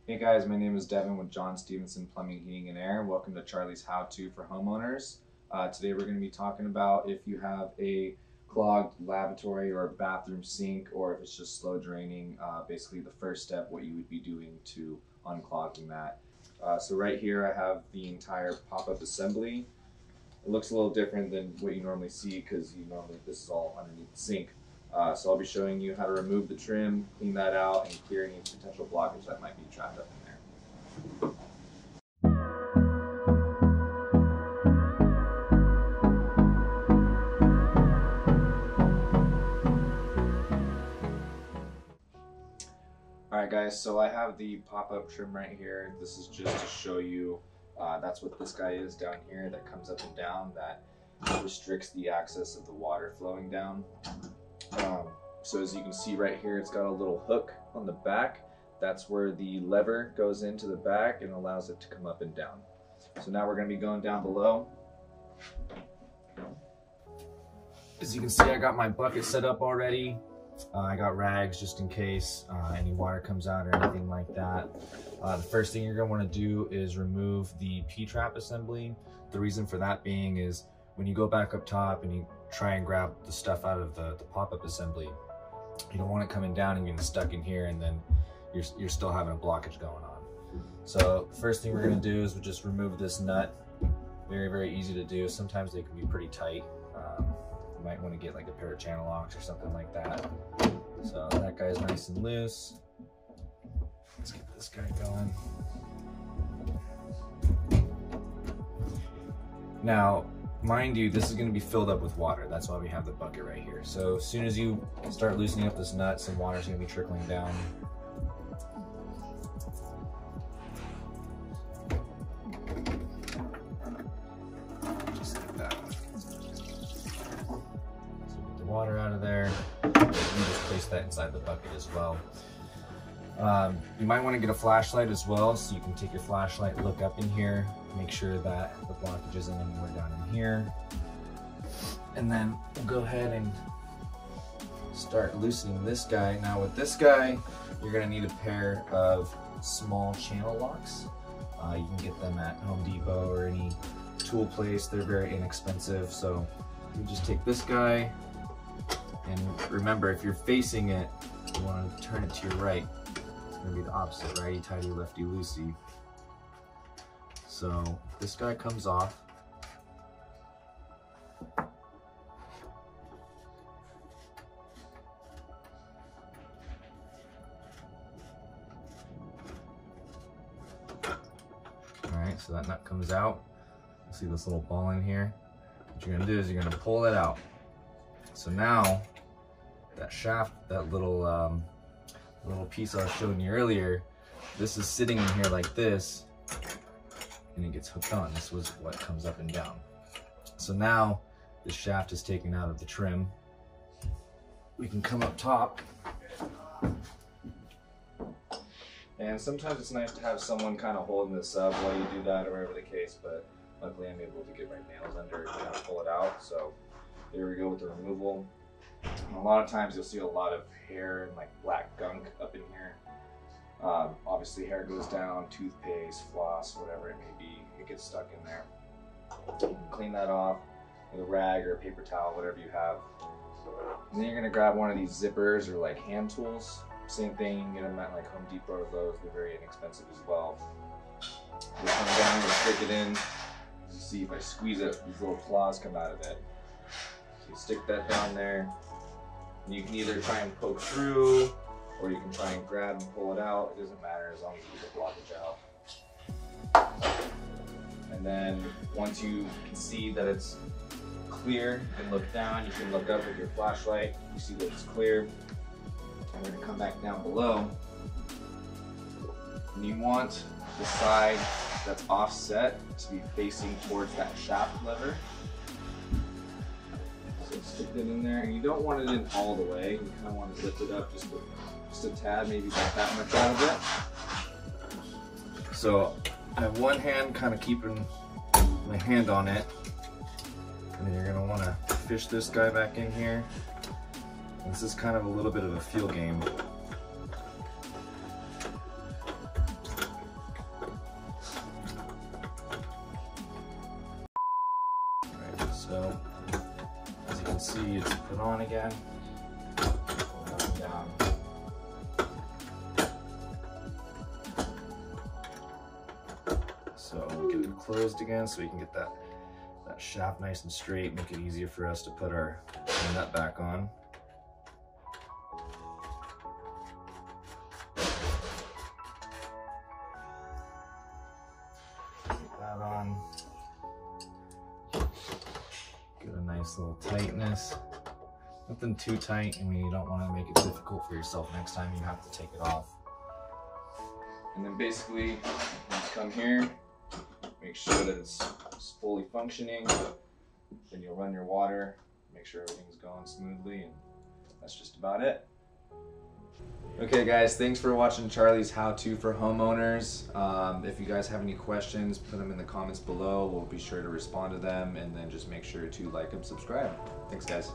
Hey guys, my name is Devin with John Stevenson Plumbing, Heating and Air. Welcome to Charlie's How To for Homeowners. Today we're going to be talking about if you have a clogged lavatory or bathroom sink, or if it's just slow draining, basically the first step, what you would be doing to unclogging that. So right here I have the entire pop-up assembly. It looks a little different than what you normally see because this is all underneath the sink. So I'll be showing you how to remove the trim, clean that out, and clear any potential blockage that might be trapped up in there. Alright guys, so I have the pop-up trim right here. This is just to show you, that's what this guy is down here that comes up and down, that restricts the access of the water flowing down. So as you can see right here, it's got a little hook on the back. That's where the lever goes into the back and allows it to come up and down. So now we're going to be going down below. As you can see, I got my bucket set up already. I got rags just in case any water comes out or anything like that. The first thing you're going to want to do is remove the P-trap assembly. The reason for that being is when you go back up top and you try and grab the stuff out of the pop-up assembly, you don't want it coming down and getting stuck in here, and then you're still having a blockage going on. So the first thing we're going to do is we just remove this nut. Very, very easy to do. Sometimes they can be pretty tight. You might want to get like a pair of channel locks or something like that. So that guy's nice and loose. Let's get this guy going. Now, mind you, this is going to be filled up with water. That's why we have the bucket right here. So as soon as you start loosening up this nut, some water is going to be trickling down. Just like that. So get the water out of there. You just place that inside the bucket as well. You might want to get a flashlight as well, so you can take your flashlight, look up in here, make sure that the blockage isn't anywhere down in here. And then we'll go ahead and start loosening this guy. Now with this guy, you're going to need a pair of small channel locks. You can get them at Home Depot or any tool place. They're very inexpensive. So you just take this guy, and remember, if you're facing it, you want to turn it to your right. It's going to be the opposite, righty-tighty, lefty-loosey. So this guy comes off. Alright, so that nut comes out. You see this little ball in here? What you're going to do is you're going to pull it out. So now, that shaft, that little piece I was showing you earlier, this is sitting in here like this, and it gets hooked on. This was what comes up and down. So now the shaft is taken out of the trim. We can come up top, and sometimes it's nice to have someone kind of holding this up while you do that, or whatever the case, but luckily I'm able to get my nails under it and pull it out. So there we go with the removal. And a lot of times you'll see a lot of hair and like black gunk up in here. Obviously hair goes down, toothpaste, floss, whatever it may be, it gets stuck in there. You can clean that off with a rag or a paper towel, whatever you have. And then you're gonna grab one of these zippers or like hand tools. Same thing, you can get them at like Home Depot or Lowe's. They're very inexpensive as well. You come down and stick it in. You see if I squeeze it, these little claws come out of it. So you stick that down there. And you can either try and poke through, or you can try and grab and pull it out. It doesn't matter as long as you get the blockage out. And then once you can see that it's clear, you can look down, you can look up with your flashlight, you see that it's clear. And we're gonna come back down below. And you want the side that's offset to be facing towards that shaft lever. So stick it in there, and you don't want it in all the way. You kind of want to lift it up just a tad, maybe about that much out of it. So I have one hand kind of keeping my hand on it, and then you're going to want to fish this guy back in here. This is kind of a little bit of a feel game. down. So we'll get it closed again so we can get that shaft nice and straight, make it easier for us to put our nut back on. Get that on. Get a nice little tightness. Nothing too tight. I mean, you don't want to make it difficult for yourself next time you have to take it off. And then basically, just come here, make sure that it's fully functioning. Then you'll run your water, make sure everything's going smoothly, and that's just about it. Okay guys, thanks for watching Charlie's how-to for homeowners. If you guys have any questions, put them in the comments below. We'll be sure to respond to them, and then just make sure to like and subscribe. Thanks guys.